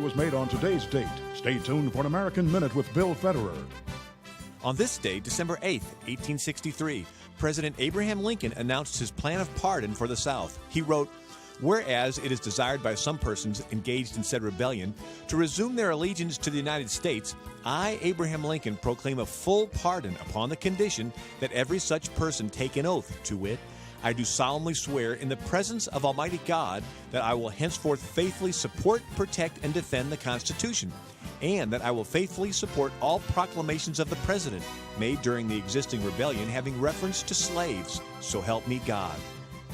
Was made on today's date. Stay tuned for an American Minute with Bill Federer. On this day, December 8th, 1863, President Abraham Lincoln announced his plan of pardon for the South. He wrote, "Whereas it is desired by some persons engaged in said rebellion to resume their allegiance to the United States, I, Abraham Lincoln, proclaim a full pardon upon the condition that every such person take an oath, to wit, I do solemnly swear in the presence of Almighty God that I will henceforth faithfully support, protect, and defend the Constitution, and that I will faithfully support all proclamations of the President made during the existing rebellion having reference to slaves. So help me God."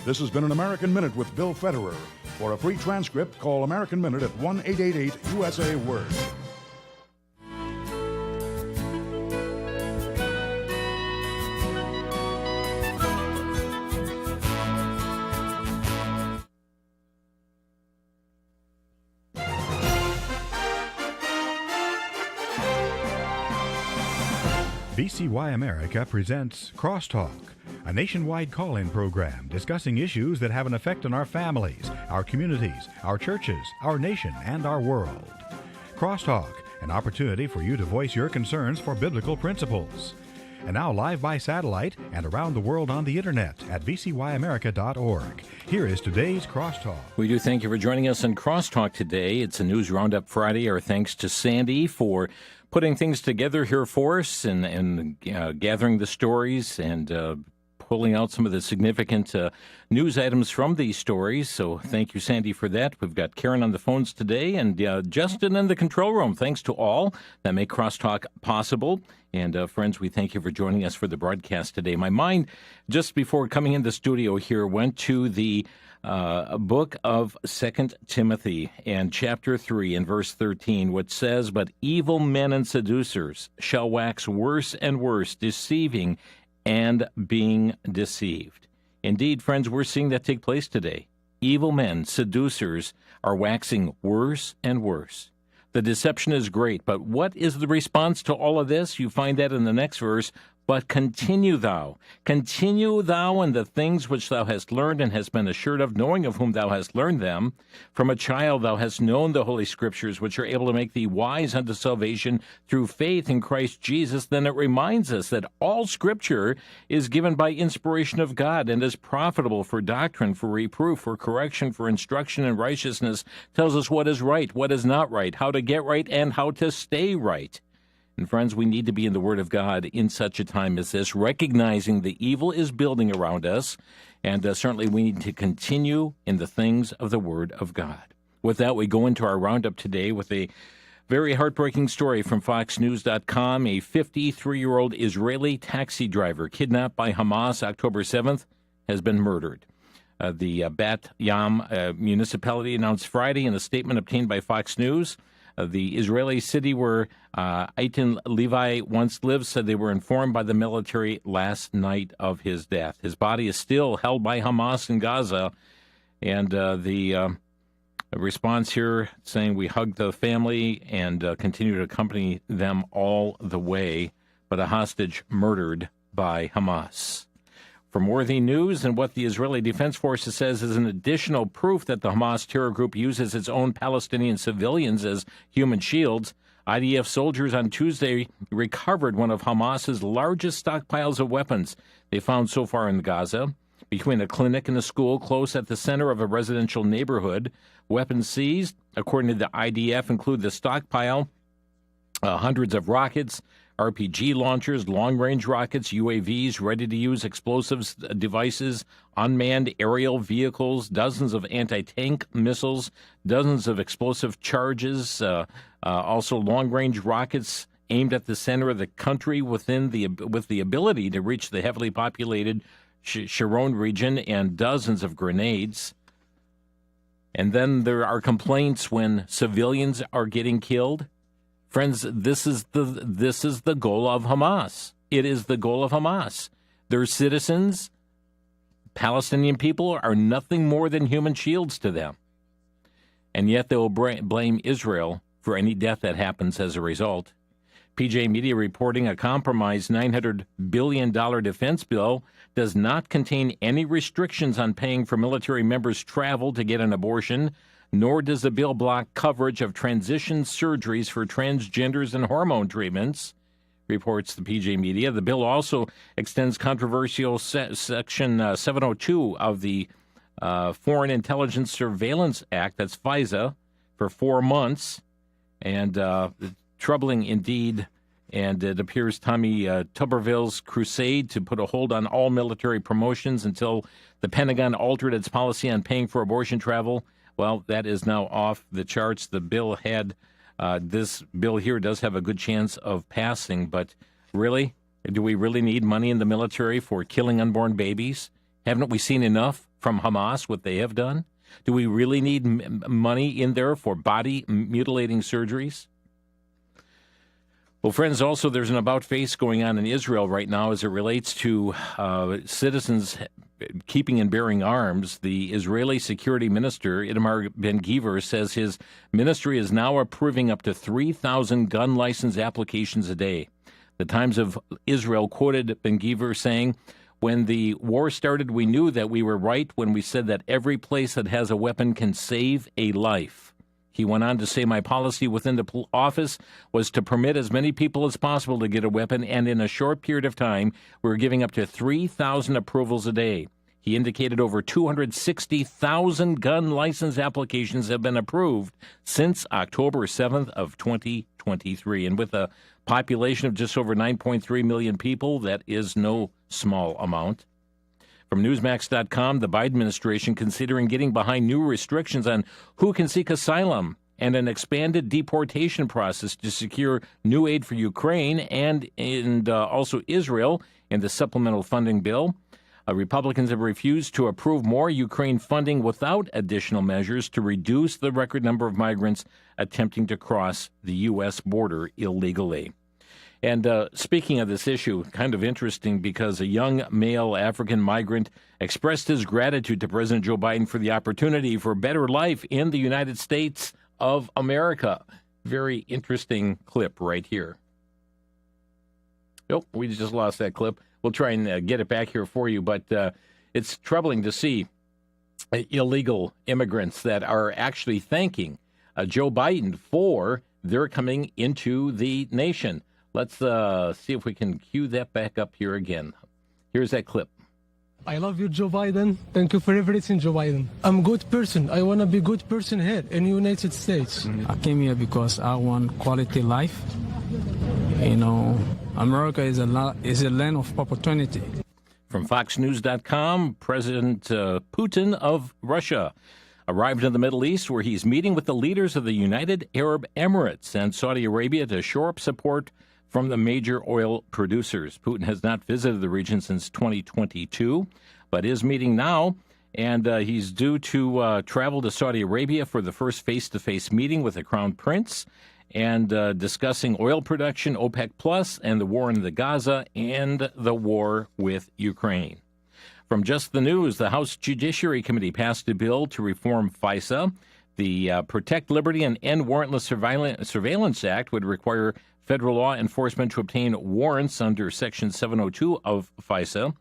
This has been an American Minute with Bill Federer. For a free transcript, call American Minute at 1-888-USA-WORD. VCY America presents Crosstalk, a nationwide call-in program discussing issues that have an effect on our families, our communities, our churches, our nation, and our world. Crosstalk, an opportunity for you to voice your concerns for biblical principles. And now live by satellite and around the world on the internet at VCYAmerica.org. Here is today's Crosstalk. We do thank you for joining us on Crosstalk today. It's a News Roundup Friday. Our thanks to Sandy for putting things together here for us and gathering the stories and pulling out some of the significant news items from these stories. So thank you, Sandy, for that. We've got Karen on the phones today and Justin in the control room. Thanks to all that make Crosstalk possible. And friends, we thank you for joining us for the broadcast today. My mind, just before coming in the studio here, went to the book of 2 Timothy and chapter 3 and verse 13, which says, "But evil men and seducers shall wax worse and worse, deceiving and being deceived." Indeed, friends, we're seeing that take place today. Evil men, seducers, are waxing worse and worse. The deception is great, but what is the response to all of this? You find that in the next verse. "But continue thou in the things which thou hast learned and hast been assured of, knowing of whom thou hast learned them. From a child thou hast known the Holy Scriptures, which are able to make thee wise unto salvation through faith in Christ Jesus." Then it reminds us that all Scripture is given by inspiration of God and is profitable for doctrine, for reproof, for correction, for instruction in righteousness, tells us what is right, what is not right, how to get right, and how to stay right. And friends, we need to be in the Word of God in such a time as this, recognizing the evil is building around us, and certainly we need to continue in the things of the Word of God. With that, we go into our roundup today with a very heartbreaking story from FoxNews.com. A 53-year-old Israeli taxi driver kidnapped by Hamas October 7th has been murdered. The Bat Yam municipality announced Friday in a statement obtained by Fox News. The Israeli city where Eitan Levi once lived said they were informed by the military last night of his death. His body is still held by Hamas in Gaza, and the response here saying we hug the family and continue to accompany them all the way, but a hostage murdered by Hamas. From worthy news and what the Israeli Defense Forces says is an additional proof that the Hamas terror group uses its own Palestinian civilians as human shields, IDF soldiers on Tuesday recovered one of Hamas's largest stockpiles of weapons they found so far in Gaza. Between a clinic and a school close at the center of a residential neighborhood, weapons seized, according to the IDF, include the stockpile, hundreds of rockets, RPG launchers, long-range rockets, UAVs, ready-to-use explosives devices, unmanned aerial vehicles, dozens of anti-tank missiles, dozens of explosive charges, also long-range rockets aimed at the center of the country with the ability to reach the heavily populated Sharon region, and dozens of grenades. And then there are complaints when civilians are getting killed. Friends, this is the goal of Hamas. It is the goal of Hamas. Their citizens, Palestinian people, are nothing more than human shields to them. And yet they will blame Israel for any death that happens as a result. PJ Media reporting a compromised $900 billion defense bill does not contain any restrictions on paying for military members' travel to get an abortion. nor does the bill block coverage of transition surgeries for transgenders and hormone treatments, reports the PJ Media. The bill also extends controversial Section 702 of the Foreign Intelligence Surveillance Act, that's FISA, for 4 months. And troubling indeed. And it appears Tommy Tuberville's crusade to put a hold on all military promotions until the Pentagon altered its policy on paying for abortion travel, well, that is now off the charts. The bill had, this bill here does have a good chance of passing, but really, do we really need money in the military for killing unborn babies? Haven't we seen enough from Hamas, what they have done? Do we really need money in there for body mutilating surgeries? Well, friends, also there's an about-face going on in Israel right now as it relates to citizens keeping and bearing arms. The Israeli security minister, Itamar Ben-Gvir, says his ministry is now approving up to 3,000 gun license applications a day. The Times of Israel quoted Ben-Gvir saying, "When the war started, we knew that we were right when we said that every place that has a weapon can save a life." He went on to say, "My policy within the office was to permit as many people as possible to get a weapon, and in a short period of time, we're giving up to 3,000 approvals a day." He indicated over 260,000 gun license applications have been approved since October 7th of 2023. And with a population of just over 9.3 million people, that is no small amount. From Newsmax.com, the Biden administration considering getting behind new restrictions on who can seek asylum and an expanded deportation process to secure new aid for Ukraine and also Israel in the supplemental funding bill. Republicans have refused to approve more Ukraine funding without additional measures to reduce the record number of migrants attempting to cross the U.S. border illegally. And speaking of this issue, kind of interesting because a young male African migrant expressed his gratitude to President Joe Biden for the opportunity for a better life in the United States of America. Very interesting clip right here. Oh, we just lost that clip. We'll try and get it back here for you, but it's troubling to see illegal immigrants that are actually thanking Joe Biden for their coming into the nation. Let's see if we can cue that back up here again. Here's that clip. I love you, Joe Biden. Thank you for everything, Joe Biden. I'm a good person. I want to be a good person here in the United States. I came here because I want quality life. You know, America is a land of opportunity. From FoxNews.com, President Putin of Russia arrived in the Middle East where he's meeting with the leaders of the United Arab Emirates and Saudi Arabia to shore up support from the major oil producers. Putin has not visited the region since 2022, but is meeting now, and he's due to travel to Saudi Arabia for the first face-to-face meeting with the Crown Prince and discussing oil production, OPEC Plus, and the war in the Gaza and the war with Ukraine. From Just the News, the House Judiciary Committee passed a bill to reform FISA. The Protect Liberty and End Warrantless Surveillance Act would require federal law enforcement to obtain warrants under Section 702 of FISA.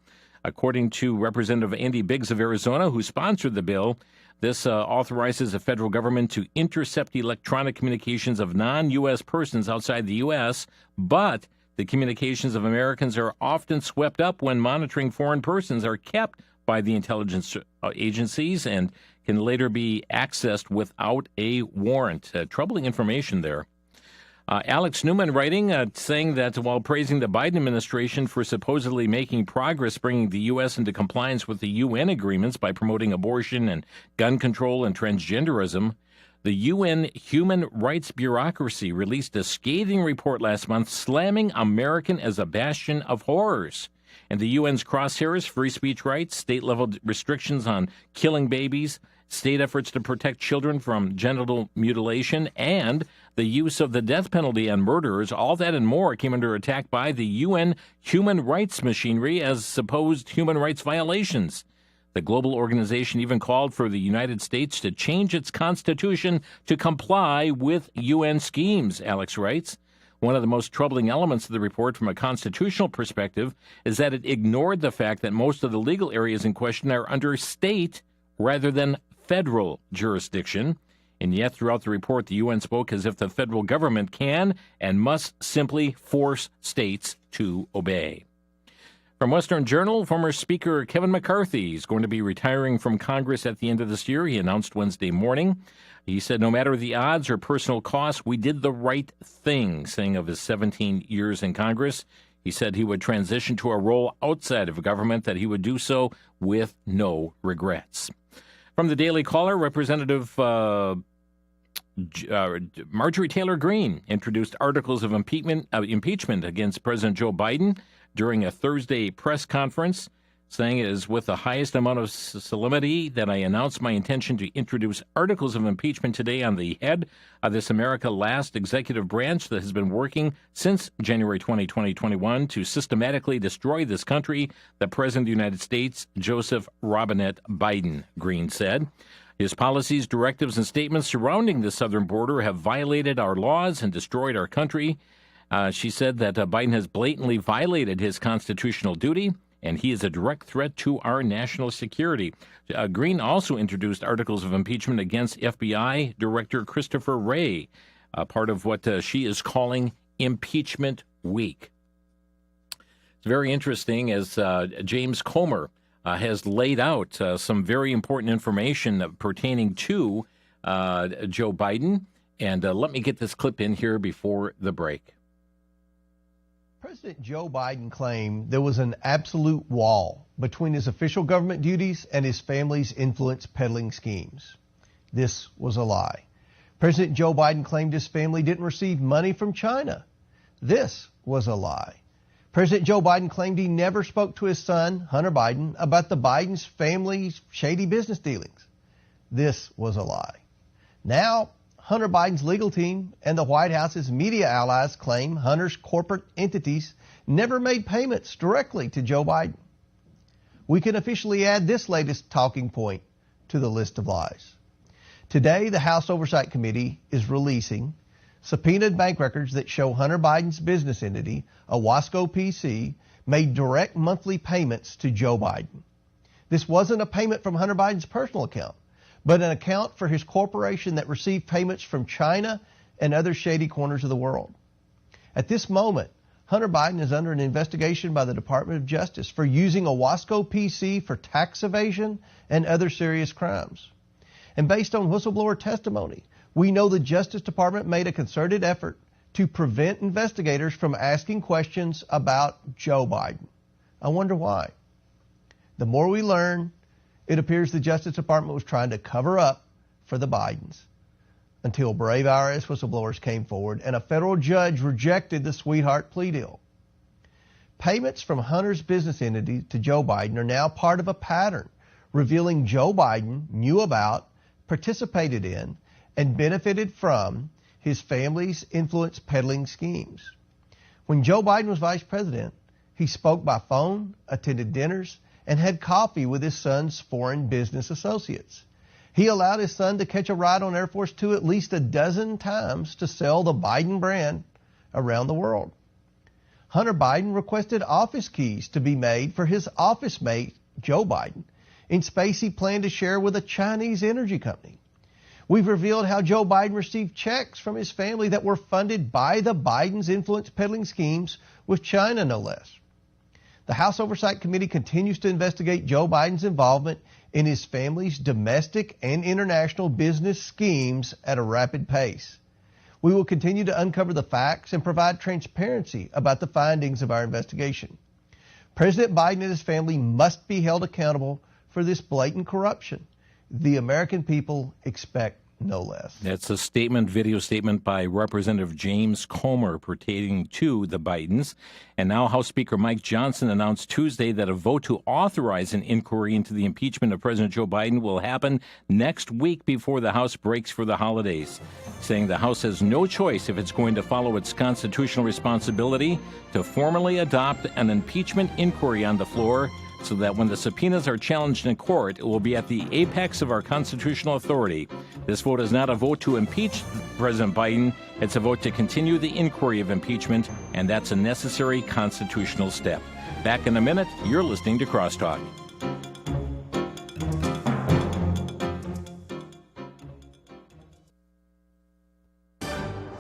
According to Representative Andy Biggs of Arizona, who sponsored the bill, this authorizes the federal government to intercept electronic communications of non-U.S. persons outside the U.S., but the communications of Americans are often swept up when monitoring foreign persons are kept by the intelligence agencies and can later be accessed without a warrant. Troubling information there. Alex Newman writing, saying that while praising the Biden administration for supposedly making progress bringing the U.S. into compliance with the UN agreements by promoting abortion and gun control and transgenderism, the UN human rights bureaucracy released a scathing report last month slamming American as a bastion of horrors. And the UN's crosshairs, free speech rights, state-level restrictions on killing babies, state efforts to protect children from genital mutilation, and the use of the death penalty on murderers, all that and more came under attack by the UN human rights machinery as supposed human rights violations. The global organization even called for the United States to change its constitution to comply with UN schemes, Alex writes. One of the most troubling elements of the report from a constitutional perspective is that it ignored the fact that most of the legal areas in question are under state rather than federal jurisdiction. And yet, throughout the report, the UN spoke as if the federal government can and must simply force states to obey. From Western Journal, former Speaker Kevin McCarthy is going to be retiring from Congress at the end of this year, he announced Wednesday morning. He said, no matter the odds or personal costs, we did the right thing, saying of his 17 years in Congress. He said he would transition to a role outside of government, that he would do so with no regrets. From the Daily Caller, Representative Marjorie Taylor Greene introduced articles of impeachment against President Joe Biden during a Thursday press conference, saying it is with the highest amount of solemnity that I announce my intention to introduce articles of impeachment today on the head of this America's last executive branch that has been working since January 20, 2021 to systematically destroy this country, the President of the United States, Joseph Robinette Biden, Greene said. His policies, directives, and statements surrounding the southern border have violated our laws and destroyed our country. She said that Biden has blatantly violated his constitutional duty, and he is a direct threat to our national security. Greene also introduced articles of impeachment against FBI Director Christopher Wray, part of what she is calling Impeachment Week. It's very interesting as James Comer has laid out some very important information pertaining to Joe Biden. And let me get this clip in here before the break. President Joe Biden claimed there was an absolute wall between his official government duties and his family's influence peddling schemes. This was a lie. President Joe Biden claimed his family didn't receive money from China. This was a lie. President Joe Biden claimed he never spoke to his son, Hunter Biden, about the Biden's family's shady business dealings. This was a lie. Now, Hunter Biden's legal team and the White House's media allies claim Hunter's corporate entities never made payments directly to Joe Biden. We can officially add this latest talking point to the list of lies. Today, the House Oversight Committee is releasing subpoenaed bank records that show Hunter Biden's business entity, Owasco PC, made direct monthly payments to Joe Biden. This wasn't a payment from Hunter Biden's personal account, but an account for his corporation that received payments from China and other shady corners of the world. At this moment, Hunter Biden is under an investigation by the Department of Justice for using Owasco PC for tax evasion and other serious crimes. And based on whistleblower testimony, we know the Justice Department made a concerted effort to prevent investigators from asking questions about Joe Biden. I wonder why. The more we learn, it appears the Justice Department was trying to cover up for the Bidens until brave IRS whistleblowers came forward and a federal judge rejected the sweetheart plea deal. Payments from Hunter's business entity to Joe Biden are now part of a pattern revealing Joe Biden knew about, participated in, and benefited from his family's influence peddling schemes. When Joe Biden was vice president, he spoke by phone, attended dinners, and had coffee with his son's foreign business associates. He allowed his son to catch a ride on Air Force Two at least a dozen times to sell the Biden brand around the world. Hunter Biden requested office keys to be made for his office mate, Joe Biden, in space he planned to share with a Chinese energy company. We've revealed how Joe Biden received checks from his family that were funded by the Biden's influence peddling schemes with China, no less. The House Oversight Committee continues to investigate Joe Biden's involvement in his family's domestic and international business schemes at a rapid pace. We will continue to uncover the facts and provide transparency about the findings of our investigation. President Biden and his family must be held accountable for this blatant corruption. The American people expect no less. That's a video statement by Representative James Comer pertaining to the Bidens. And now House Speaker Mike Johnson announced Tuesday that a vote to authorize an inquiry into the impeachment of President Joe Biden will happen next week before the House breaks for the holidays, saying the House has no choice if it's going to follow its constitutional responsibility to formally adopt an impeachment inquiry on the floor, so that when the subpoenas are challenged in court, it will be at the apex of our constitutional authority. This vote is not a vote to impeach President Biden. It's a vote to continue the inquiry of impeachment, and that's a necessary constitutional step. Back in a minute. You're listening to Crosstalk.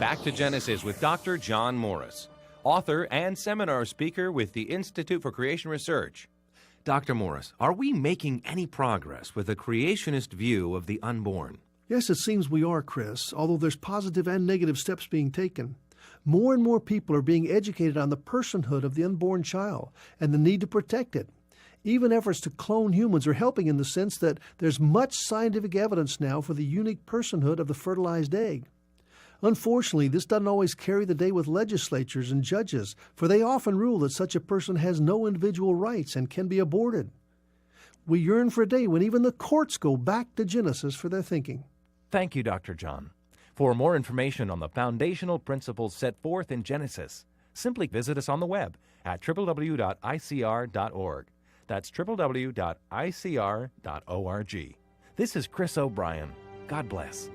Back to Genesis with Dr. John Morris, author and seminar speaker with the Institute for Creation Research. Dr. Morris, are we making any progress with a creationist view of the unborn? Yes, it seems we are, Chris, although there's positive and negative steps being taken. More and more people are being educated on the personhood of the unborn child and the need to protect it. Even efforts to clone humans are helping in the sense that there's much scientific evidence now for the unique personhood of the fertilized egg. Unfortunately, this doesn't always carry the day with legislatures and judges, for they often rule that such a person has no individual rights and can be aborted. We yearn for a day when even the courts go back to Genesis for their thinking. Thank you, Dr. John. For more information on the foundational principles set forth in Genesis, simply visit us on the web at www.icr.org. That's www.icr.org. This is Chris O'Brien. God bless.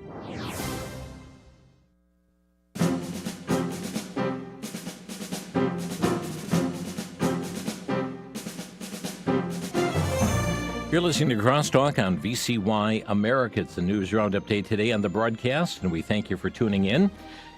You're listening to Crosstalk on VCY America. It's the News Roundup Day today on the broadcast, and we thank you for tuning in.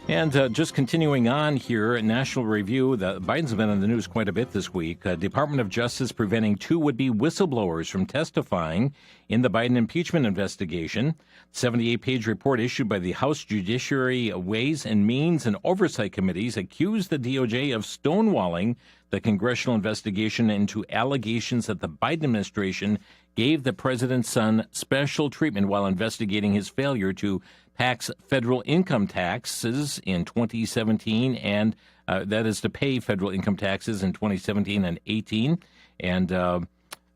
And just continuing on here, National Review, Biden's been in the news quite a bit this week. Department of Justice preventing 2 would-be whistleblowers from testifying in the Biden impeachment investigation. 78-page report issued by the House Judiciary Ways and Means and Oversight Committees accused the DOJ of stonewalling the congressional investigation into allegations that the Biden administration gave the president's son special treatment while investigating his failure to tax federal income taxes in 2017, and that is to pay federal income taxes in 2017 and 18. And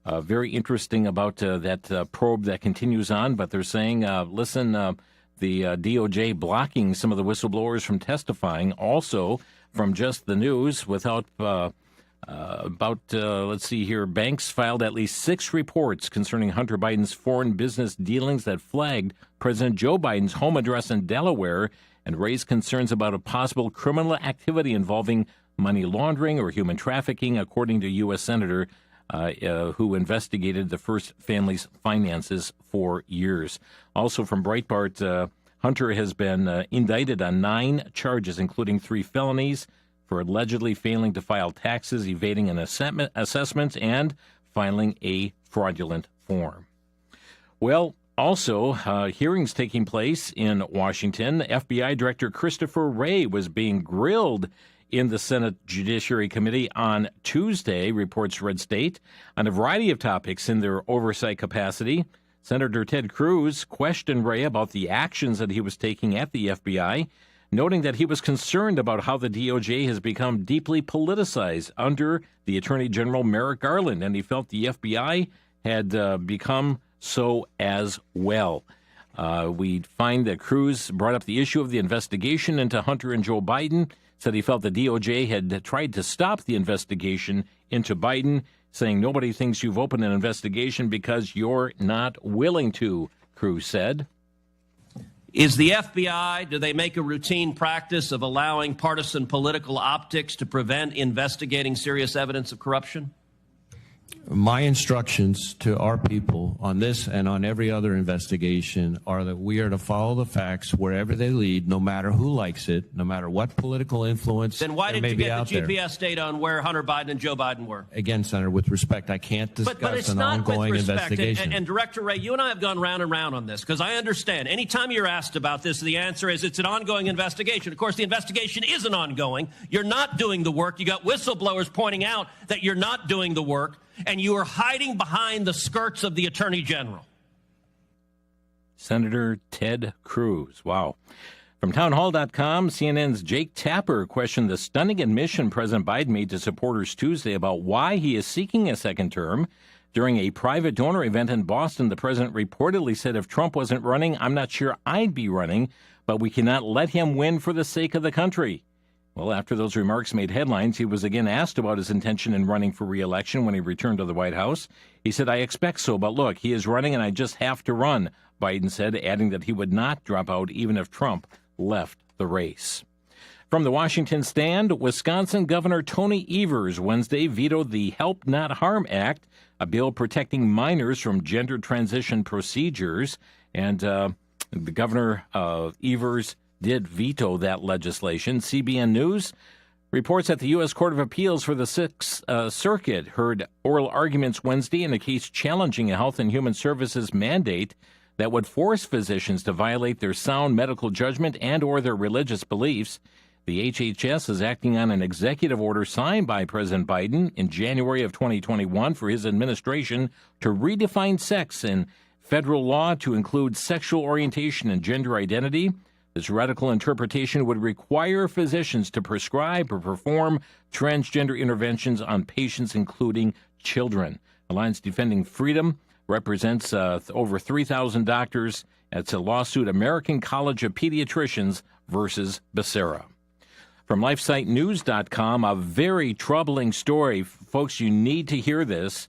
very interesting about that probe that continues on, but they're saying, listen, the DOJ blocking some of the whistleblowers from testifying, also from just the news without... let's see here, banks filed at least 6 reports concerning Hunter Biden's foreign business dealings that flagged President Joe Biden's home address in Delaware and raised concerns about a possible criminal activity involving money laundering or human trafficking, according to U.S. Senator who investigated the first family's finances for years. Also from Breitbart, Hunter has been indicted on 9 charges, including 3 felonies, for allegedly failing to file taxes, evading an assessment, and filing a fraudulent form. Well, also, hearings taking place in Washington. FBI Director Christopher Wray was being grilled in the Senate Judiciary Committee on Tuesday, reports Red State, on a variety of topics in their oversight capacity. Senator Ted Cruz questioned Wray about the actions that he was taking at the FBI, noting that he was concerned about how the DOJ has become deeply politicized under the Attorney General Merrick Garland, and he felt the FBI had become so as well. We find that Cruz brought up the issue of the investigation into Hunter and Joe Biden, said he felt the DOJ had tried to stop the investigation into Biden, saying nobody thinks you've opened an investigation because you're not willing to, Cruz said. Is the FBI, do they make a routine practice of allowing partisan political optics to prevent investigating serious evidence of corruption? My instructions to our people on this and on every other investigation are that we are to follow the facts wherever they lead, no matter who likes it, no matter what political influence then why there did may you be get out the there. GPS data on where Hunter Biden and Joe Biden were? Again, Senator, with respect, I can't discuss but it's an not ongoing with respect. investigation. And Director Wray, you and I have gone round and round on this because I understand. Anytime you're asked about this, the answer is it's an ongoing investigation. Of course, the investigation isn't ongoing. You're not doing the work. You got whistleblowers pointing out that you're not doing the work, and you are hiding behind the skirts of the Attorney General. Senator Ted Cruz. Wow. From townhall.com, CNN's Jake Tapper questioned the stunning admission President Biden made to supporters Tuesday about why he is seeking a second term. During a private donor event in Boston, the president reportedly said, if Trump wasn't running, I'm not sure I'd be running, but we cannot let him win for the sake of the country. Well, after those remarks made headlines, he was again asked about his intention in running for re-election when he returned to the White House. He said, I expect so, but look, he is running and I just have to run, Biden said, adding that he would not drop out even if Trump left the race. From the Washington Stand, Wisconsin Governor Tony Evers Wednesday vetoed the Help Not Harm Act, a bill protecting minors from gender transition procedures. And the Governor Evers did veto that legislation. CBN News reports that the U.S. Court of Appeals for the Sixth Circuit heard oral arguments Wednesday in a case challenging a Health and Human Services mandate that would force physicians to violate their sound medical judgment and or their religious beliefs. The HHS is acting on an executive order signed by President Biden in January of 2021 for his administration to redefine sex in federal law to include sexual orientation and gender identity. This radical interpretation would require physicians to prescribe or perform transgender interventions on patients, including children. Alliance Defending Freedom represents over 3,000 doctors. It's a lawsuit, American College of Pediatricians versus Becerra. From LifeSiteNews.com, a very troubling story. Folks, you need to hear this.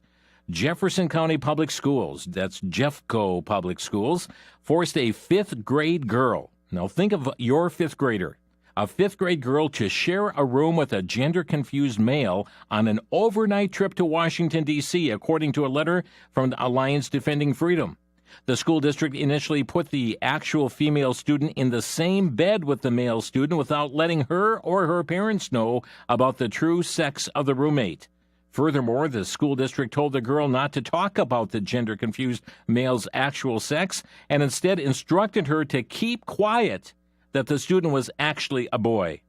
Jefferson County Public Schools, that's Jeffco Public Schools, forced a fifth-grade girl. Now, think of your fifth grader, a fifth-grade girl to share a room with a gender-confused male on an overnight trip to Washington, D.C., according to a letter from the Alliance Defending Freedom. The school district initially put the actual female student in the same bed with the male student without letting her or her parents know about the true sex of the roommate. Furthermore, the school district told the girl not to talk about the gender-confused male's actual sex and instead instructed her to keep quiet that the student was actually a boy.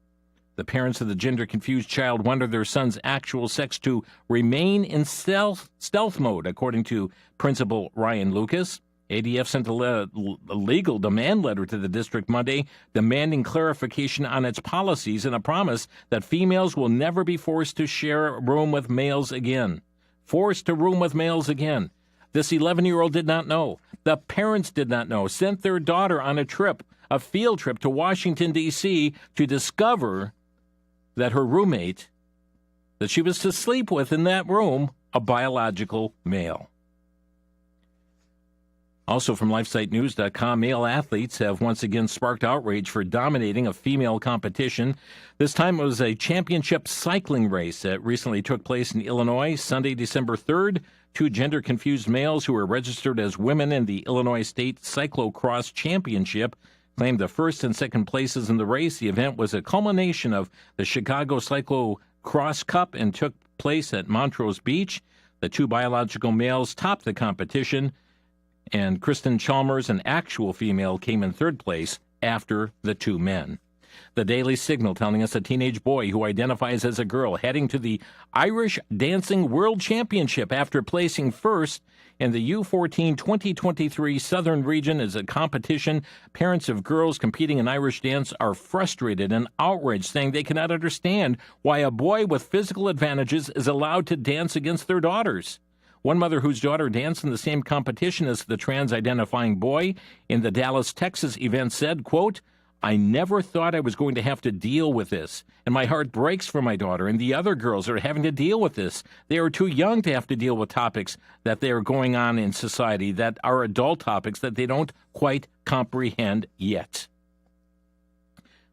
The parents of the gender-confused child wanted their son's actual sex to remain in stealth mode, according to Principal Ryan Lucas. ADF sent a legal demand letter to the district Monday demanding clarification on its policies and a promise that females will never be forced to share a room with males again. Forced to room with males again. This 11-year-old did not know. The parents did not know. Sent their daughter on a field trip to Washington, D.C. to discover that her roommate that she was to sleep with in that room, a biological male. Also from LifeSiteNews.com, male athletes have once again sparked outrage for dominating a female competition. This time it was a championship cycling race that recently took place in Illinois. Sunday, December 3rd, two gender-confused males who were registered as women in the Illinois State Cyclocross Championship claimed the first and second places in the race. The event was a culmination of the Chicago Cyclocross Cup and took place at Montrose Beach. The two biological males topped the competition, and Kristen Chalmers, an actual female, came in third place after the two men. The Daily Signal telling us a teenage boy who identifies as a girl heading to the Irish Dancing World Championship after placing first in the U14 2023 Southern Region as a competition. Parents of girls competing in Irish dance are frustrated and outraged, saying they cannot understand why a boy with physical advantages is allowed to dance against their daughters. One mother whose daughter danced in the same competition as the trans-identifying boy in the Dallas, Texas event said, quote, "I never thought I was going to have to deal with this, and my heart breaks for my daughter and the other girls are having to deal with this. They are too young to have to deal with topics that they are going on in society that are adult topics that they don't quite comprehend yet."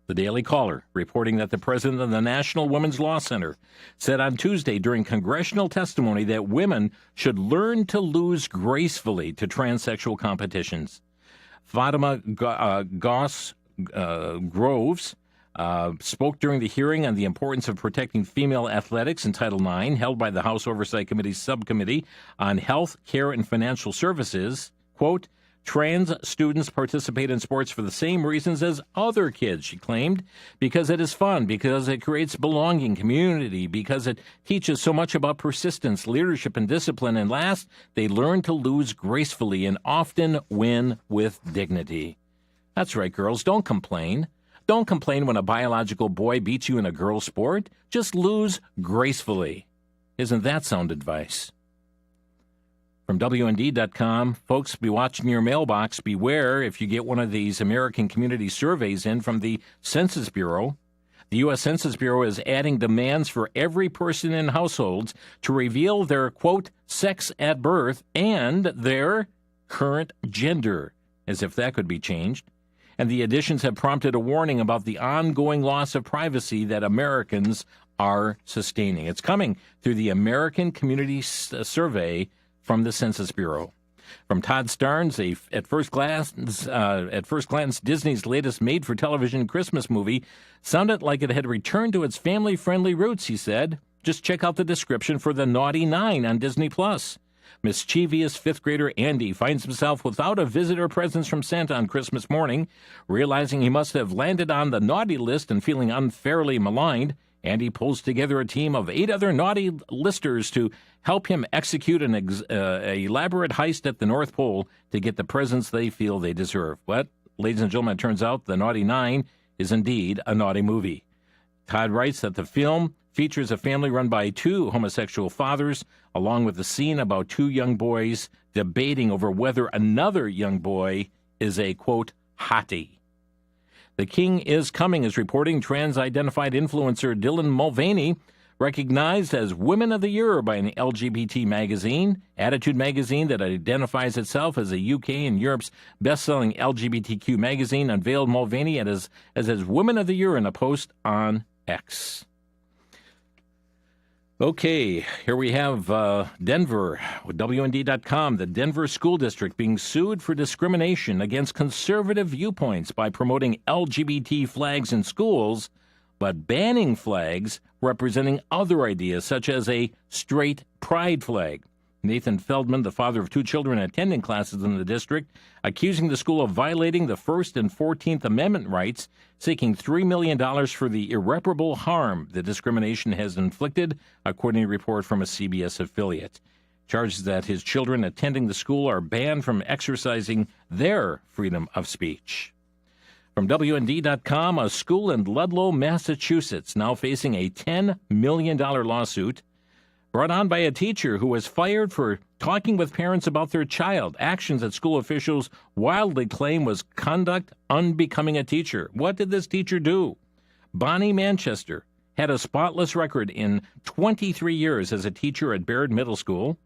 The Daily Caller reporting that the president of the National Women's Law Center said on Tuesday during congressional testimony that women should learn to lose gracefully to transsexual competitions. Fatima Groves spoke during the hearing on the importance of protecting female athletics in Title IX, held by the House Oversight Committee's Subcommittee on Health, Care, and Financial Services. Quote, "Trans students participate in sports for the same reasons as other kids," she claimed, "because it is fun, because it creates belonging, community, because it teaches so much about persistence, leadership, and discipline. And last, they learn to lose gracefully and often win with dignity." That's right, girls. Don't complain. Don't complain when a biological boy beats you in a girl sport. Just lose gracefully. Isn't that sound advice? From WND.com, folks, be watching your mailbox. Beware if you get one of these American Community Surveys in from the Census Bureau. The U.S. Census Bureau is adding demands for every person in households to reveal their, quote, sex at birth and their current gender, as if that could be changed. And the additions have prompted a warning about the ongoing loss of privacy that Americans are sustaining. It's coming through the American Community Survey from the Census Bureau. From Todd Starnes, at first glance, Disney's latest made-for-television Christmas movie sounded like it had returned to its family-friendly roots, he said. Just check out the description for The Naughty Nine on Disney+. Mischievous fifth grader Andy finds himself without a visitor presence from Santa on Christmas morning. Realizing he must have landed on the naughty list and feeling unfairly maligned, Andy pulls together a team of 8 other naughty listers to help him execute an elaborate heist at the North Pole to get the presents they feel they deserve. But, ladies and gentlemen, it turns out The Naughty Nine is indeed a naughty movie. Todd writes that the film features a family run by 2 homosexual fathers, along with a scene about 2 young boys debating over whether another young boy is a, quote, hottie. The King is Coming is reporting trans-identified influencer Dylan Mulvaney, recognized as Women of the Year by an LGBT magazine, Attitude magazine that identifies itself as a UK and Europe's best-selling LGBTQ magazine, unveiled Mulvaney as Women of the Year in a post on X. Okay, here we have Denver with WND.com, the Denver School District being sued for discrimination against conservative viewpoints by promoting LGBT flags in schools, but banning flags representing other ideas, such as a straight pride flag. Nathan Feldman, the father of 2 children attending classes in the district, accusing the school of violating the First and 14th Amendment rights, seeking $3 million for the irreparable harm the discrimination has inflicted, according to a report from a CBS affiliate. Charges that his children attending the school are banned from exercising their freedom of speech. From WND.com, a school in Ludlow, Massachusetts, now facing a $10 million lawsuit brought on by a teacher who was fired for talking with parents about their child, actions that school officials wildly claim was conduct unbecoming a teacher. What did this teacher do? Bonnie Manchester had a spotless record in 23 years as a teacher at Baird Middle School.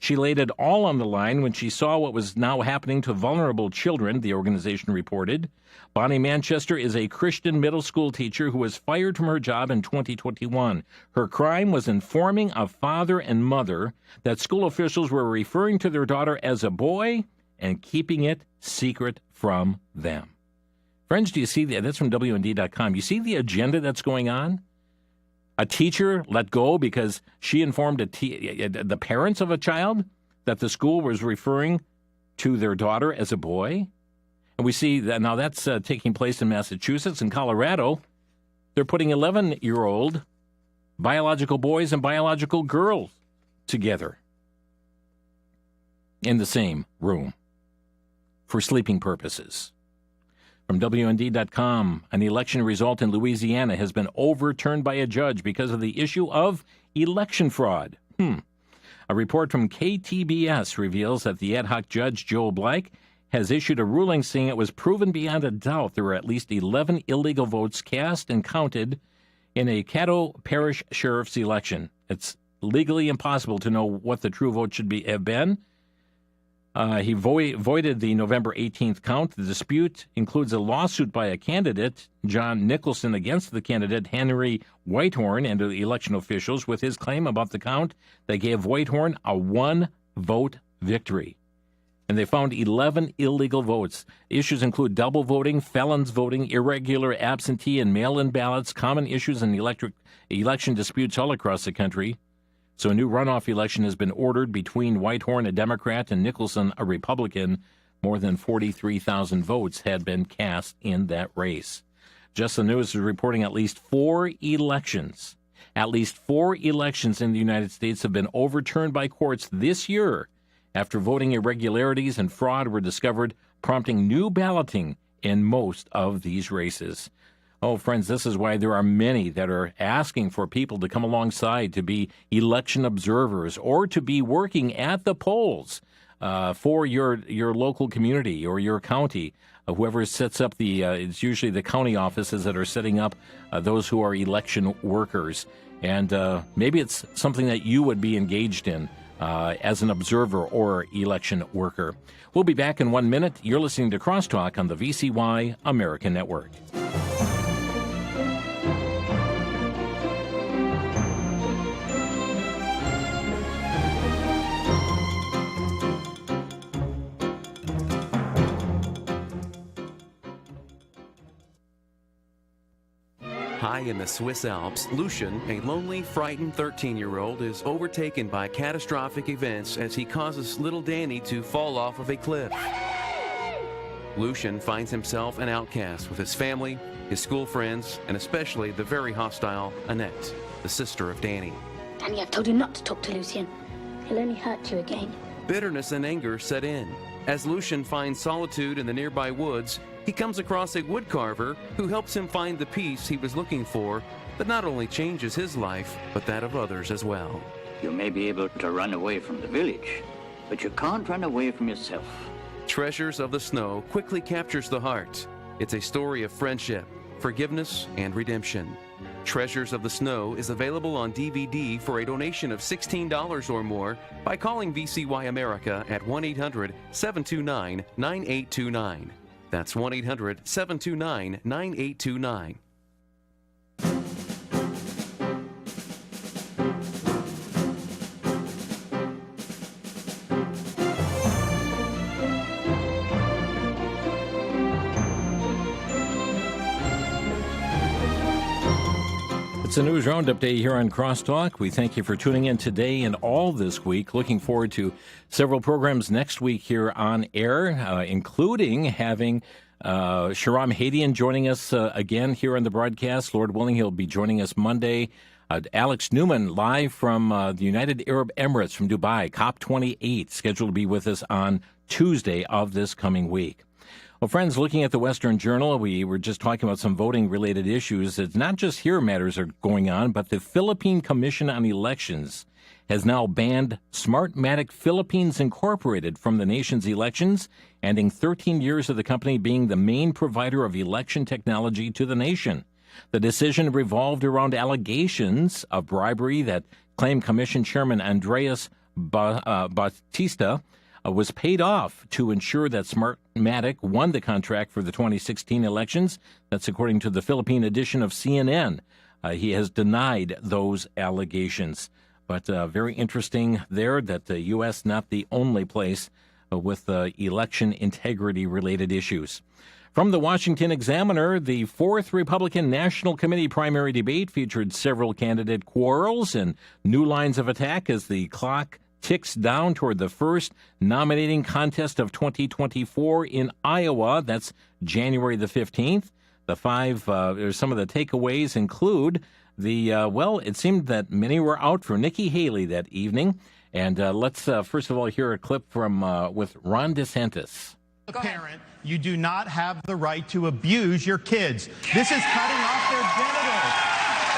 She laid it all on the line when she saw what was now happening to vulnerable children, the organization reported. Bonnie Manchester is a Christian middle school teacher who was fired from her job in 2021. Her crime was informing a father and mother that school officials were referring to their daughter as a boy and keeping it secret from them. Friends, do you see that? That's from WND.com. You see the agenda that's going on? A teacher let go because she informed the parents of a child that the school was referring to their daughter as a boy. And we see that now that's taking place in Massachusetts and Colorado. They're putting 11-year-old biological boys and biological girls together in the same room for sleeping purposes. From WND.com, an election result in Louisiana has been overturned by a judge because of the issue of election fraud. A report from KTBS reveals that the ad hoc judge, Joel Blake, has issued a ruling saying it was proven beyond a doubt there were at least 11 illegal votes cast and counted in a Caddo Parish Sheriff's election. It's legally impossible to know what the true vote should have been. He voided the November 18th count. The dispute includes a lawsuit by a candidate, John Nicholson, against the candidate Henry Whitehorn and the election officials with his claim about the count that gave Whitehorn a 1-vote victory. And they found 11 illegal votes. Issues include double voting, felons voting, irregular absentee and mail-in ballots, common issues in election disputes all across the country. So a new runoff election has been ordered between Whitehorn, a Democrat, and Nicholson, a Republican. More than 43,000 votes had been cast in that race. Just the News is reporting at least 4 elections. At least 4 elections in the United States have been overturned by courts this year after voting irregularities and fraud were discovered, prompting new balloting in most of these races. Oh, friends, this is why there are many that are asking for people to come alongside to be election observers or to be working at the polls for your local community or your county. Whoever sets up it's usually the county offices that are setting up those who are election workers. And maybe it's something that you would be engaged in as an observer or election worker. We'll be back in 1 minute. You're listening to Crosstalk on the VCY America Network. High in the Swiss Alps, Lucian, a lonely, frightened 13-year-old, is overtaken by catastrophic events as he causes little Danny to fall off of a cliff. Lucian finds himself an outcast with his family, his school friends, and especially the very hostile Annette, the sister of Danny. Danny, I've told you not to talk to Lucian. He'll only hurt you again. Bitterness and anger set in. As Lucian finds solitude in the nearby woods, he comes across a woodcarver who helps him find the peace he was looking for that not only changes his life, but that of others as well. You may be able to run away from the village, but you can't run away from yourself. Treasures of the Snow quickly captures the heart. It's a story of friendship, forgiveness, and redemption. Treasures of the Snow is available on DVD for a donation of $16 or more by calling VCY America at 1-800-729-9829. That's 1-800-729-9829. It's a news roundup day here on Crosstalk. We thank you for tuning in today and all this week. Looking forward to several programs next week here on air, including having Shahram Hadian joining us again here on the broadcast. Lord willing, he'll be joining us Monday. Alex Newman, live from the United Arab Emirates from Dubai, COP28, scheduled to be with us on Tuesday of this coming week. Well, friends, looking at the Western Journal, we were just talking about some voting-related issues. It's not just here matters are going on, but the Philippine Commission on Elections has now banned Smartmatic Philippines Incorporated from the nation's elections, ending 13 years of the company being the main provider of election technology to the nation. The decision revolved around allegations of bribery that claim Commission Chairman Andreas Bautista was paid off to ensure that Smartmatic won the contract for the 2016 elections. That's according to the Philippine edition of CNN. He has denied those allegations. But very interesting there that the U.S. not the only place with election integrity-related issues. From the Washington Examiner, the fourth Republican National Committee primary debate featured several candidate quarrels and new lines of attack as the clock ticks down toward the first nominating contest of 2024 in Iowa. That's January the 15th. The some of the takeaways include it seemed that many were out for Nikki Haley that evening. And let's first of all hear a clip from with Ron DeSantis. Parent, you do not have the right to abuse your kids. This is cutting off their genitals.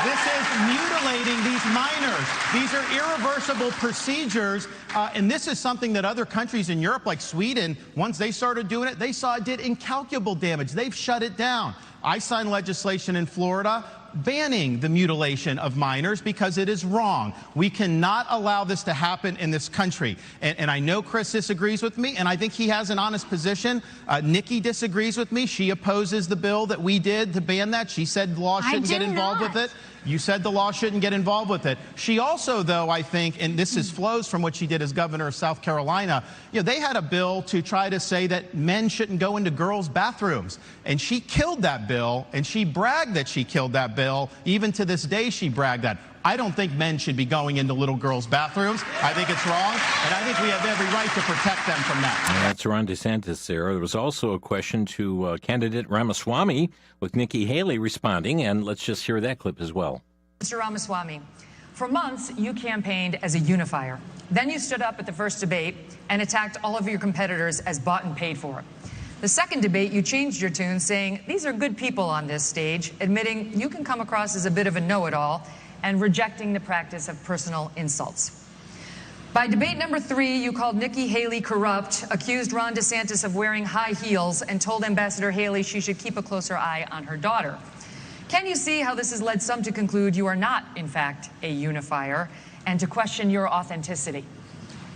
This is mutilating these minors. These are irreversible procedures, and this is something that other countries in Europe, like Sweden, once they started doing it, they saw it did incalculable damage. They've shut it down. I signed legislation in Florida banning the mutilation of minors because it is wrong. We cannot allow this to happen in this country. And I know Chris disagrees with me, and I think he has an honest position. Nikki disagrees with me. She opposes the bill that we did to ban that. She said the law shouldn't get involved with it. You said the law shouldn't get involved with it. She also, though, I think, and this flows from what she did as governor of South Carolina, they had a bill to try to say that men shouldn't go into girls' bathrooms. And she killed that bill, and she bragged that she killed that bill. Even to this day, she bragged that. I don't think men should be going into little girls' bathrooms. I think it's wrong, and I think we have every right to protect them from that. That's Ron DeSantis there. There was also a question to candidate Ramaswamy with Nikki Haley responding, and let's just hear that clip as well. Mr. Ramaswamy, for months you campaigned as a unifier. Then you stood up at the first debate and attacked all of your competitors as bought and paid for. The second debate, you changed your tune, saying these are good people on this stage, admitting you can come across as a bit of a know-it-all and rejecting the practice of personal insults. By debate number 3, you called Nikki Haley corrupt, accused Ron DeSantis of wearing high heels, and told Ambassador Haley she should keep a closer eye on her daughter. Can you see how this has led some to conclude you are not, in fact, a unifier, and to question your authenticity?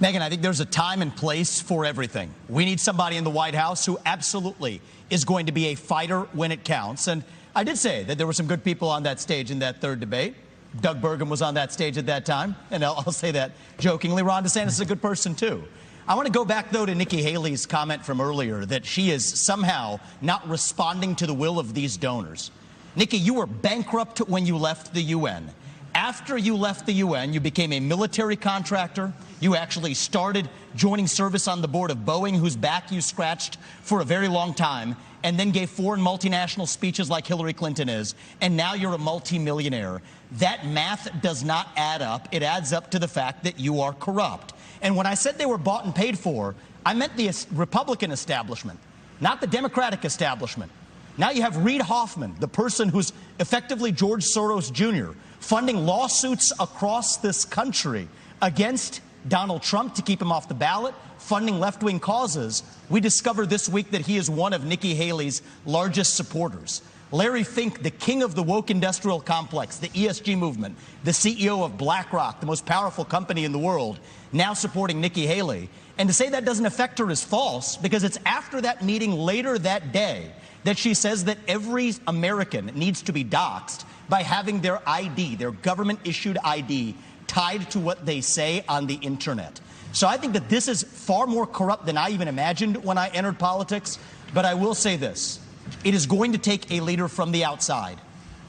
Megyn, I think there's a time and place for everything. We need somebody in the White House who absolutely is going to be a fighter when it counts. And I did say that there were some good people on that stage in that third debate. Doug Burgum was on that stage at that time, and I'll say that jokingly. Ron DeSantis is a good person, too. I want to go back, though, to Nikki Haley's comment from earlier that she is somehow not responding to the will of these donors. Nikki, you were bankrupt when you left the UN. After you left the UN, you became a military contractor. You actually started joining service on the board of Boeing, whose back you scratched for a very long time, and then gave foreign multinational speeches like Hillary Clinton is, and now you're a multimillionaire. That math does not add up. It adds up to the fact that you are corrupt. And when I said they were bought and paid for, I meant the Republican establishment, not the Democratic establishment. Now you have Reid Hoffman, the person who's effectively George Soros Jr., funding lawsuits across this country against Donald Trump to keep him off the ballot, funding left-wing causes. We discovered this week that he is one of Nikki Haley's largest supporters. Larry Fink, the king of the woke industrial complex, the ESG movement, the CEO of BlackRock, the most powerful company in the world, now supporting Nikki Haley. And to say that doesn't affect her is false, because it's after that meeting later that day that she says that every American needs to be doxxed by having their ID, their government-issued ID, tied to what they say on the internet. So I think that this is far more corrupt than I even imagined when I entered politics. But I will say this. It is going to take a leader from the outside,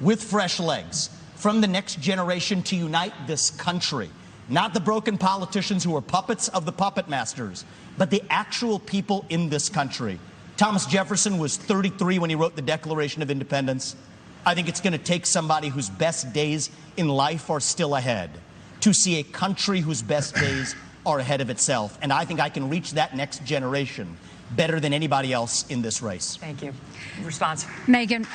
with fresh legs, from the next generation to unite this country. Not the broken politicians who are puppets of the puppet masters, but the actual people in this country. Thomas Jefferson was 33 when he wrote the Declaration of Independence. I think it's going to take somebody whose best days in life are still ahead to see a country whose best days are ahead of itself. And I think I can reach that next generation better than anybody else in this race. Thank you. Response. Megan.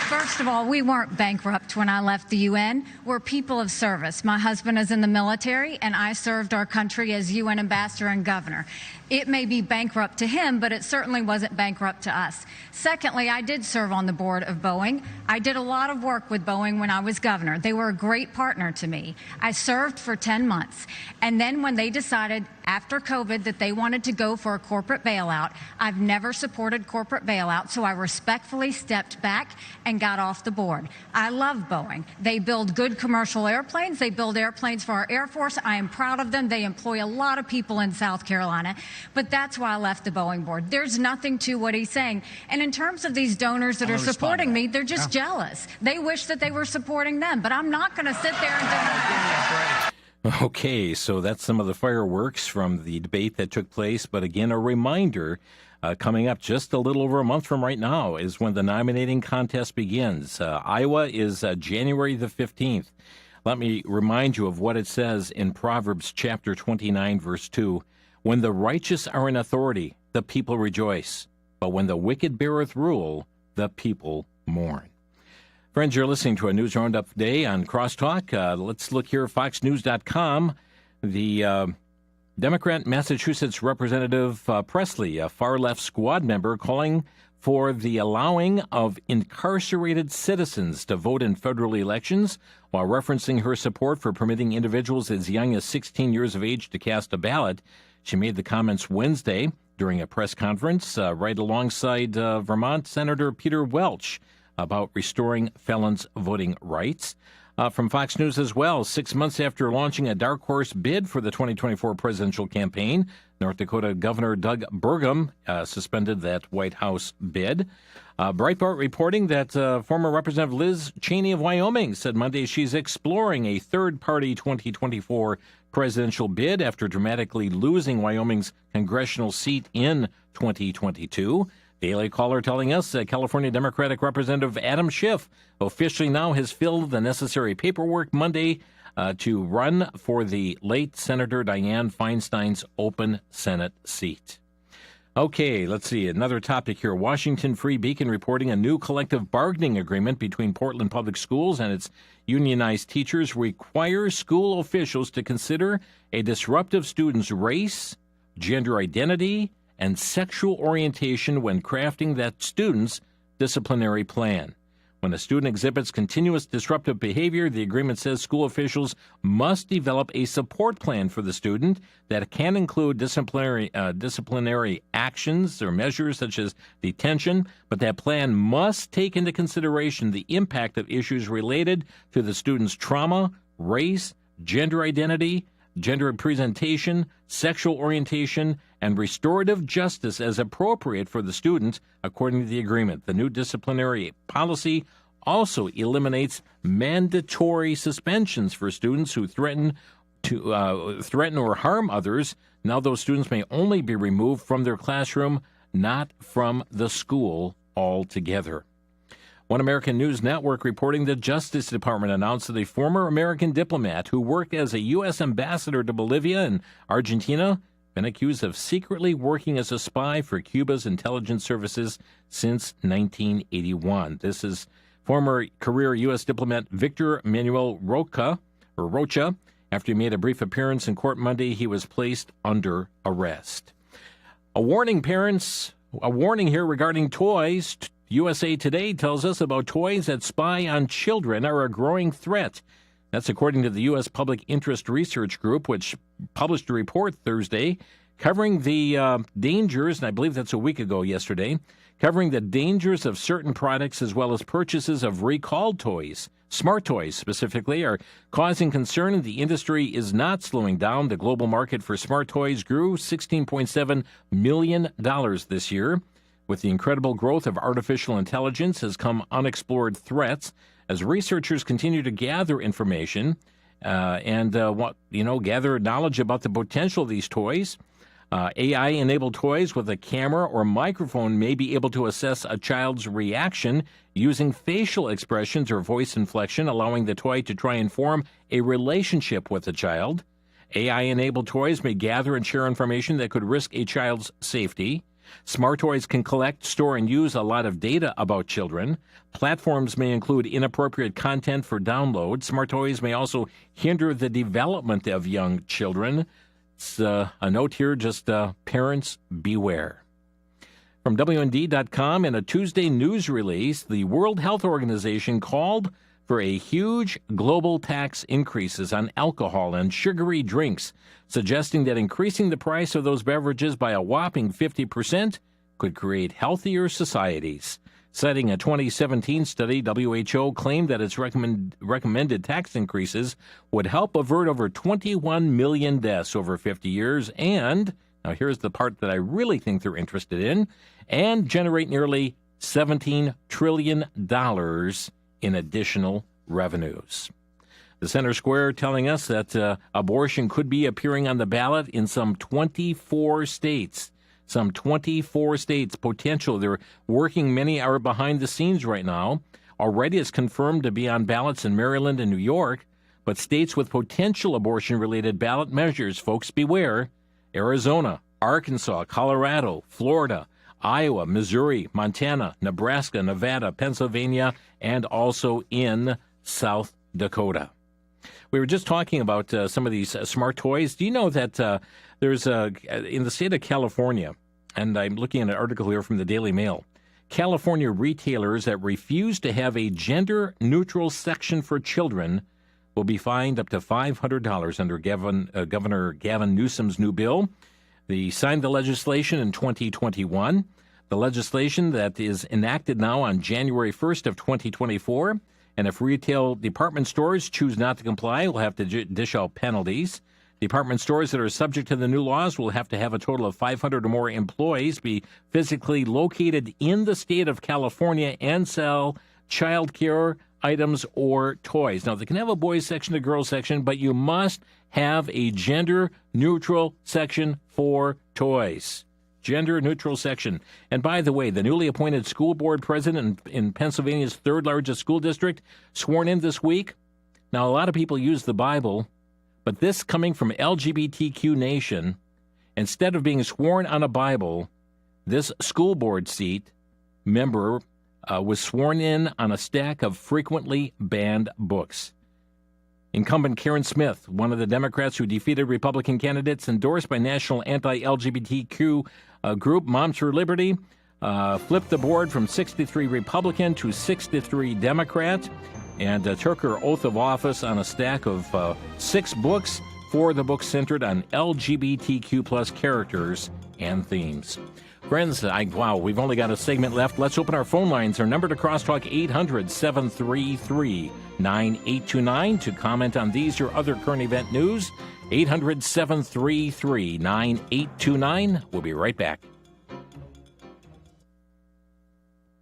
First of all, we weren't bankrupt when I left the UN. We're people of service. My husband is in the military, and I served our country as UN ambassador and governor. It may be bankrupt to him, but it certainly wasn't bankrupt to us. Secondly, I did serve on the board of Boeing. I did a lot of work with Boeing when I was governor. They were a great partner to me. I served for 10 months. And then when they decided after COVID that they wanted to go for a corporate bailout, I've never supported corporate bailout, so I respectfully stepped back and got off the board. I love Boeing. They build good commercial airplanes. They build airplanes for our Air Force. I am proud of them. They employ a lot of people in South Carolina. But that's why I left the Boeing board. There's nothing to what he's saying. And in terms of these donors that are supporting me, they're just jealous. They wish that they were supporting them. But I'm not going to sit there and deny it. Okay, so that's some of the fireworks from the debate that took place. But again, a reminder, coming up just a little over a month from right now is when the nominating contest begins. Iowa is January the 15th. Let me remind you of what it says in Proverbs chapter 29, verse 2. When the righteous are in authority, the people rejoice. But when the wicked beareth rule, the people mourn. Friends, you're listening to a News Roundup Day on Crosstalk. Let's look here at FoxNews.com. The Democrat Massachusetts Representative Presley, a far-left squad member, calling for the allowing of incarcerated citizens to vote in federal elections, while referencing her support for permitting individuals as young as 16 years of age to cast a ballot. She made the comments Wednesday during a press conference right alongside Vermont Senator Peter Welch about restoring felons' voting rights. From Fox News as well, 6 months after launching a dark horse bid for the 2024 presidential campaign, North Dakota Governor Doug Burgum suspended that White House bid. Breitbart reporting that former Representative Liz Cheney of Wyoming said Monday she's exploring a third-party 2024 presidential bid after dramatically losing Wyoming's congressional seat in 2022. Daily Caller telling us that California Democratic Representative Adam Schiff officially now has filled the necessary paperwork Monday to run for the late Senator Dianne Feinstein's open Senate seat. Okay, let's see. Another topic here. Washington Free Beacon reporting a new collective bargaining agreement between Portland Public Schools and its unionized teachers requires school officials to consider a disruptive student's race, gender identity, and sexual orientation when crafting that student's disciplinary plan. When a student exhibits continuous disruptive behavior, the agreement says school officials must develop a support plan for the student that can include disciplinary actions or measures such as detention, but that plan must take into consideration the impact of issues related to the student's trauma, race, gender identity, gender presentation, sexual orientation, and restorative justice as appropriate for the student, according to the agreement. The new disciplinary policy also eliminates mandatory suspensions for students who threaten or harm others. Now those students may only be removed from their classroom, not from the school altogether. One American News Network reporting the Justice Department announced that a former American diplomat who worked as a U.S. ambassador to Bolivia and Argentina been accused of secretly working as a spy for Cuba's intelligence services since 1981. This is former career U.S. diplomat Victor Manuel Rocha. After he made a brief appearance in court Monday, he was placed under arrest. A warning, parents. A warning here regarding toys. USA Today tells us about toys that spy on children are a growing threat. That's according to the U.S. Public Interest Research Group, which published a report Thursday covering the dangers, and I believe that's a week ago yesterday, covering the dangers of certain products as well as purchases of recalled toys. Smart toys, specifically, are causing concern, and the industry is not slowing down. The global market for smart toys grew $16.7 million this year. With the incredible growth of artificial intelligence has come unexplored threats. As researchers continue to gather information gather knowledge about the potential of these toys, AI-enabled toys with a camera or microphone may be able to assess a child's reaction using facial expressions or voice inflection, allowing the toy to try and form a relationship with the child. AI-enabled toys may gather and share information that could risk a child's safety. Smart toys can collect, store, and use a lot of data about children. Platforms may include inappropriate content for download. Smart toys may also hinder the development of young children. It's a note here, just parents beware. From WND.com, in a Tuesday news release, the World Health Organization called for a huge global tax increases on alcohol and sugary drinks, suggesting that increasing the price of those beverages by a whopping 50% could create healthier societies. Citing a 2017 study, WHO claimed that its recommended tax increases would help avert over 21 million deaths over 50 years and, now here's the part that I really think they're interested in, and generate nearly $17 trillion in additional revenues. The Center Square telling us that abortion could be appearing on the ballot in some 24 states. Some 24 states potential. They're working. Many are behind the scenes right now. Already it's confirmed to be on ballots in Maryland and New York, but states with potential abortion-related ballot measures, folks beware, Arizona, Arkansas, Colorado, Florida, Iowa, Missouri, Montana, Nebraska, Nevada, Pennsylvania, and also in South Dakota. We were just talking about some of these smart toys. Do you know that there's in the state of California, and I'm looking at an article here from the Daily Mail, California retailers that refuse to have a gender-neutral section for children will be fined up to $500 under Governor Gavin Newsom's new bill. They signed the legislation in 2021. The legislation that is enacted now on January 1st of 2024. And if retail department stores choose not to comply, will have to dish out penalties. Department stores that are subject to the new laws will have to have a total of 500 or more employees be physically located in the state of California and sell child care items or toys. Now, they can have a boys section, a girls section, but you must have a gender-neutral section for toys. Gender-neutral section. And by the way, the newly appointed school board president in Pennsylvania's third largest school district, sworn in this week. Now, a lot of people use the Bible, but this coming from LGBTQ Nation, instead of being sworn on a Bible, this school board seat member was sworn in on a stack of frequently banned books. Incumbent Karen Smith, one of the Democrats who defeated Republican candidates endorsed by national anti-LGBTQ group Moms for Liberty, flipped the board from 63 Republican to 63 Democrat and took her oath of office on a stack of 6 books, 4 of the books centered on LGBTQ plus characters and themes. Friends, wow, we've only got a segment left. Let's open our phone lines. Our number to Crosstalk, 800-733-9829 to comment on these or other current event news. 800-733-9829. We'll be right back.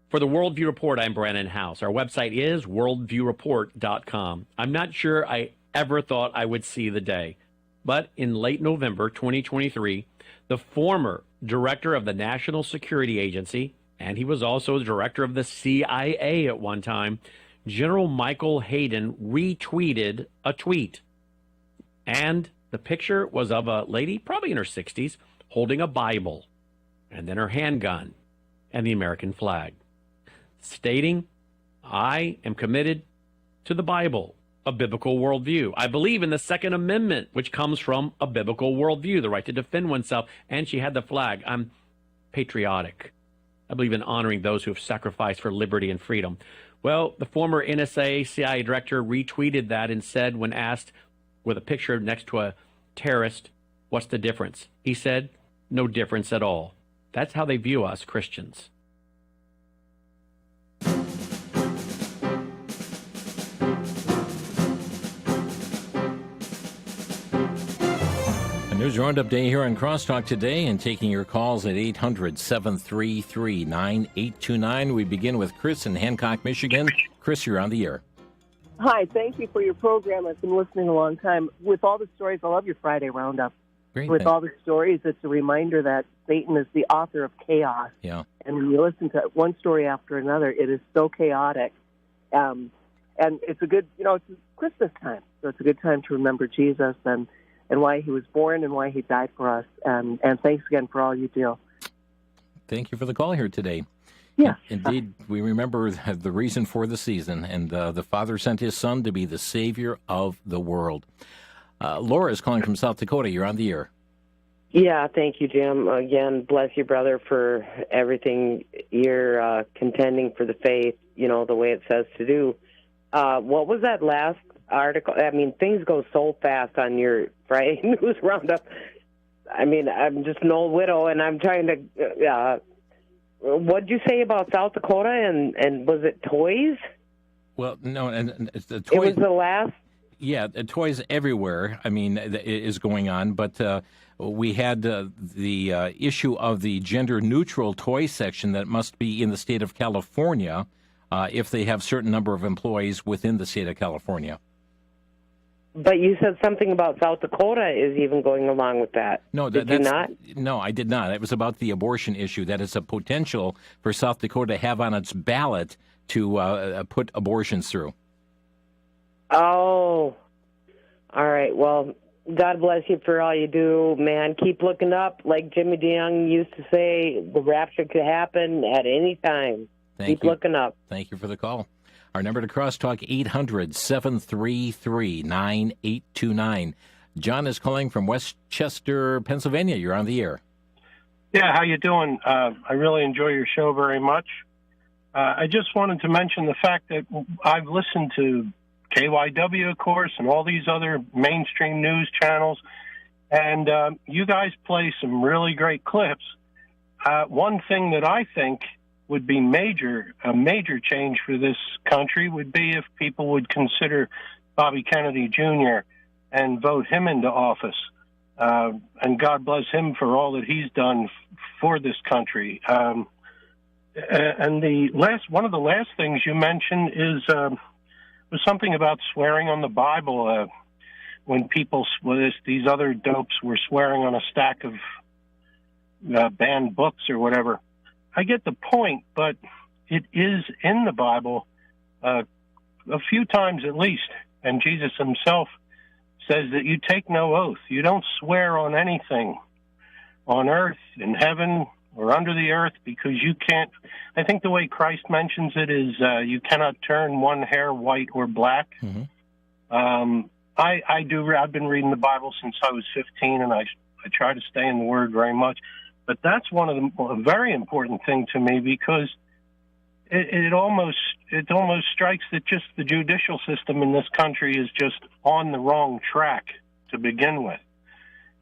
For the Worldview Report, I'm Brandon House. Our website is worldviewreport.com. I'm not sure I ever thought I would see the day, but in late November 2023, the former director of the National Security Agency, and he was also the director of the CIA at one time, General Michael Hayden, retweeted a tweet. And the picture was of a lady, probably in her 60s, holding a Bible, and then her handgun, and the American flag, stating, I am committed to the Bible, a biblical worldview. I believe in the Second Amendment, which comes from a biblical worldview, the right to defend oneself. And she had the flag. I'm patriotic. I believe in honoring those who have sacrificed for liberty and freedom. Well, the former NSA CIA director retweeted that and said, when asked with a picture next to a terrorist, what's the difference? He said, no difference at all. That's how they view us Christians. News Roundup Day here on Crosstalk today, and taking your calls at 800-733-9829. We begin with Chris in Hancock, Michigan. Chris, you're on the air. Hi, thank you for your program. I've been listening a long time. With all the stories, I love your Friday Roundup. Great, with all the stories, it's a reminder that Satan is the author of chaos. Yeah. And when you listen to one story after another, it is so chaotic. And it's a good, it's Christmas time, so it's a good time to remember Jesus and why he was born and why he died for us. And thanks again for all you do. Thank you for the call here today. Yeah. Indeed, we remember the reason for the season, and the Father sent his Son to be the Savior of the world. Laura is calling from South Dakota. You're on the air. Yeah, thank you, Jim. Again, bless you, brother, for everything you're contending for the faith, the way it says to do. What was that last article? I mean, things go so fast on your Friday News Roundup. I mean, I'm just an old widow, and I'm trying to... what'd you say about South Dakota, and was it toys? Well, no, and the toys... It was the last... Yeah, toys everywhere, is going on, but we had the issue of the gender-neutral toy section that must be in the state of California if they have certain number of employees within the state of California. But you said something about South Dakota is even going along with that. No, did you not? No, I did not. It was about the abortion issue. That is a potential for South Dakota to have on its ballot to put abortions through. Oh, all right. Well, God bless you for all you do, man. Keep looking up. Like Jimmy DeYoung used to say, the rapture could happen at any time. Keep looking up. Thank you for the call. Our number to Crosstalk, 800-733-9829. John is calling from Westchester, Pennsylvania. You're on the air. Yeah, how you doing? I really enjoy your show very much. I just wanted to mention the fact that I've listened to KYW, of course, and all these other mainstream news channels, and you guys play some really great clips. One thing that I think would be a major change for this country would be if people would consider Bobby Kennedy Jr. and vote him into office. And God bless him for all that he's done for this country. And one of the last things you mentioned was something about swearing on the Bible. When these other dopes were swearing on a stack of banned books or whatever. I get the point, but it is in the Bible a few times at least, and Jesus himself says that you take no oath. You don't swear on anything on earth, in heaven, or under the earth, because you can't. I think the way Christ mentions it is you cannot turn one hair white or black. Mm-hmm. I've been reading the Bible since I was 15, and I try to stay in the Word very much. But that's a very important thing to me, because it almost strikes that just the judicial system in this country is just on the wrong track to begin with.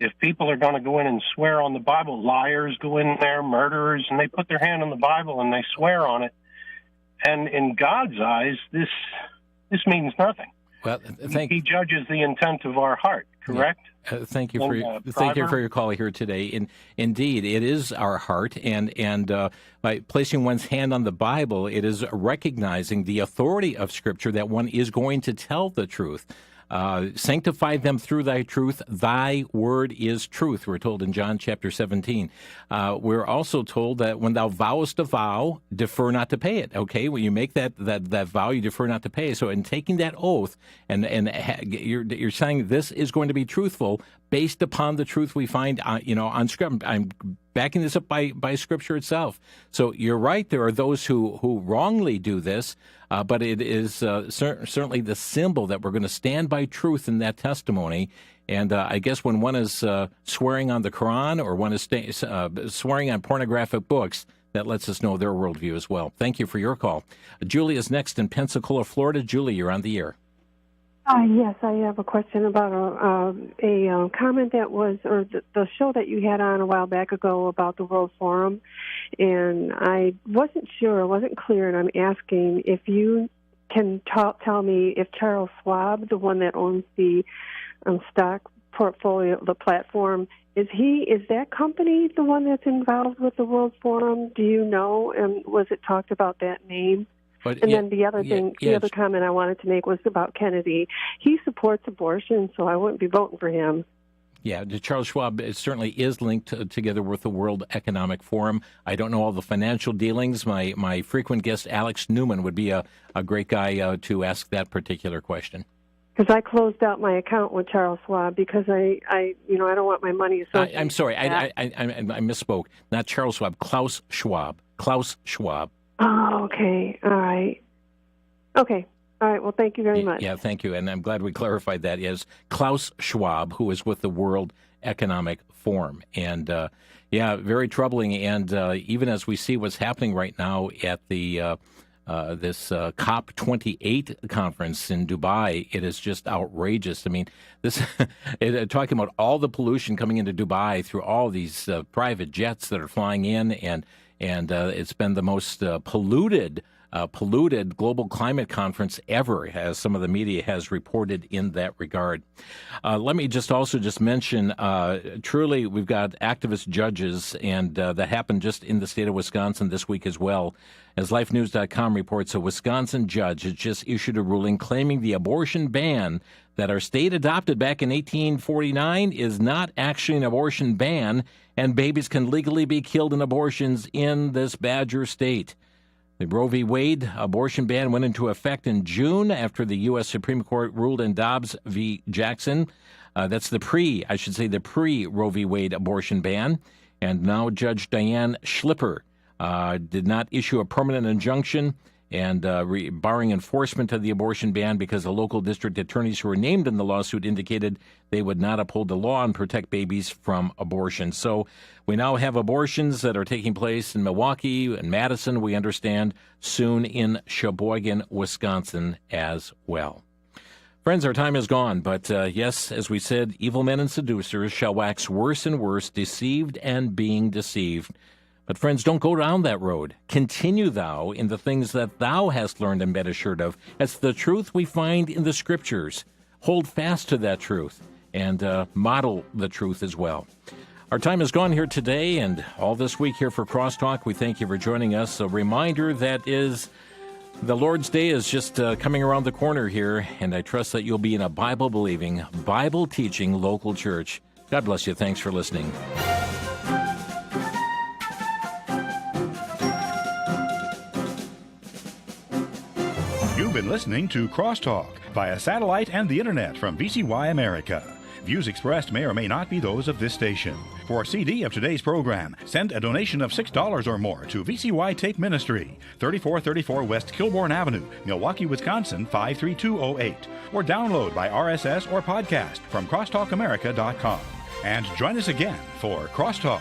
If people are going to go in and swear on the Bible, liars go in there, murderers, and they put their hand on the Bible and they swear on it. And in God's eyes, this means nothing. Well, He judges the intent of our heart, correct? Yeah. Thank you for your call here today. Indeed, it is our heart, and by placing one's hand on the Bible, it is recognizing the authority of Scripture that one is going to tell the truth. Sanctify them through thy truth. Thy word is truth, we're told in John chapter 17. We're also told that when thou vowest a vow, defer not to pay it. Okay, when you make that vow, you defer not to pay. So in taking that oath, and you're saying this is going to be truthful based upon the truth we find, on Scripture. I'm backing this up by Scripture itself. So you're right. There are those who wrongly do this, but it is certainly the symbol that we're going to stand by truth in that testimony. And I guess when one is swearing on the Quran or one is swearing on pornographic books, that lets us know their worldview as well. Thank you for your call. Julie is next in Pensacola, Florida. Julie, you're on the air. Yes, I have a question about a comment that was, or the show that you had on a while back ago about the World Forum, and I wasn't sure, I wasn't clear, and I'm asking if you can tell me if Charles Schwab, the one that owns the stock portfolio, the platform, is that company the one that's involved with the World Forum? Do you know, and was it talked about that name? Then the other thing, the other comment I wanted to make was about Kennedy. He supports abortion, so I wouldn't be voting for him. Yeah, Charles Schwab certainly is linked together with the World Economic Forum. I don't know all the financial dealings. My frequent guest, Alex Newman, would be a great guy to ask that particular question. Because I closed out my account with Charles Schwab because I don't want my money associated. I'm sorry, I misspoke. Not Charles Schwab, Klaus Schwab. Klaus Schwab. Oh, okay. All right. Okay. All right. Well, thank you very much. Yeah, thank you. And I'm glad we clarified that. Is Klaus Schwab, who is with the World Economic Forum. And, very troubling. And even as we see what's happening right now at the this COP28 conference in Dubai, it is just outrageous. I mean, this talking about all the pollution coming into Dubai through all these private jets that are flying in, and it's been the most polluted global climate conference ever, as some of the media has reported in that regard. Let me also mention, truly, we've got activist judges, and that happened just in the state of Wisconsin this week as well. As LifeNews.com reports, a Wisconsin judge has just issued a ruling claiming the abortion ban that our state adopted back in 1849 is not actually an abortion ban, and babies can legally be killed in abortions in this Badger state. The Roe v. Wade abortion ban went into effect in June after the U.S. Supreme Court ruled in Dobbs v. Jackson. That's the pre-Roe v. Wade abortion ban. And now Judge Diane Schlipper did not issue a permanent injunction and barring enforcement of the abortion ban because the local district attorneys who were named in the lawsuit indicated they would not uphold the law and protect babies from abortion. So we now have abortions that are taking place in Milwaukee and Madison, we understand, soon in Sheboygan, Wisconsin as well. Friends, our time is gone, but yes, as we said, evil men and seducers shall wax worse and worse, deceived and being deceived. But friends, don't go down that road. Continue thou in the things that thou hast learned and been assured of. That's the truth we find in the Scriptures. Hold fast to that truth and model the truth as well. Our time is gone here today and all this week here for Crosstalk. We thank you for joining us. A reminder that is the Lord's Day is just coming around the corner here, and I trust that you'll be in a Bible-believing, Bible-teaching local church. God bless you. Thanks for listening. You've been listening to Crosstalk via satellite and the internet from VCY America. Views expressed may or may not be those of this station. For a CD of today's program, send a donation of $6 or more to VCY Tape Ministry, 3434 West Kilbourne Avenue, Milwaukee, Wisconsin, 53208, or download by RSS or podcast from crosstalkamerica.com. And join us again for Crosstalk.